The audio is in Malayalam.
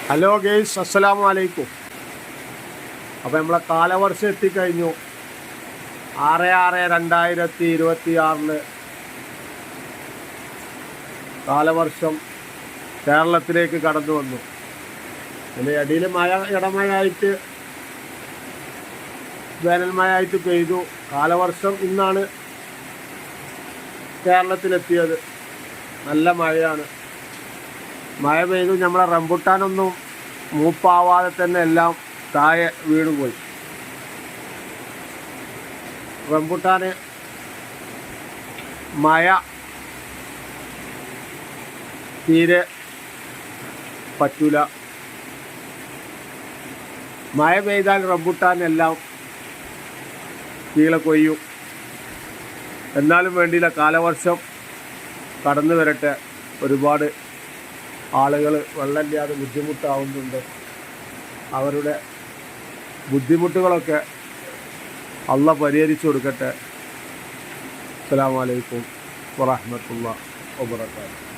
ഹലോ ഗെയ്സ്, അസ്സലാമു അലൈക്കും. അപ്പോൾ നമ്മളെ കാലവർഷം എത്തിക്കഴിഞ്ഞു. 6/6/2026 കാലവർഷം കേരളത്തിലേക്ക് കടന്നു വന്നു. അതിൻ്റെ ഇടയിൽ ഇടമഴയായിട്ട് വേനൽമഴയായിട്ട് പെയ്തു. കാലവർഷം ഇന്നാണ് കേരളത്തിലെത്തിയത്. നല്ല മഴയാണ്. മഴ പെയ്തു. നമ്മളെ റംബുട്ടാനൊന്നും മൂപ്പാവാതെ തന്നെ എല്ലാം താഴെ വീണുപോയി. റംബുട്ടാന് മഴ തീരെ പറ്റൂല. മഴ പെയ്താൽ റംബുട്ടാനെല്ലാം കീഴെ കൊയ്യും. എന്നാലും വേണ്ടിയില്ല, കാലവർഷം കടന്നു വരട്ടെ. ഒരുപാട് ആളുകൾ വെള്ളമില്ലാതെ ബുദ്ധിമുട്ടാവുന്നുണ്ട്. അവരുടെ ബുദ്ധിമുട്ടുകളൊക്കെ അള്ളാഹ് പരിഹരിച്ചു കൊടുക്കട്ടെ. അസ്സലാമു അലൈക്കും വറഹ്മത്തുള്ളാഹി വബറകാതുഹു.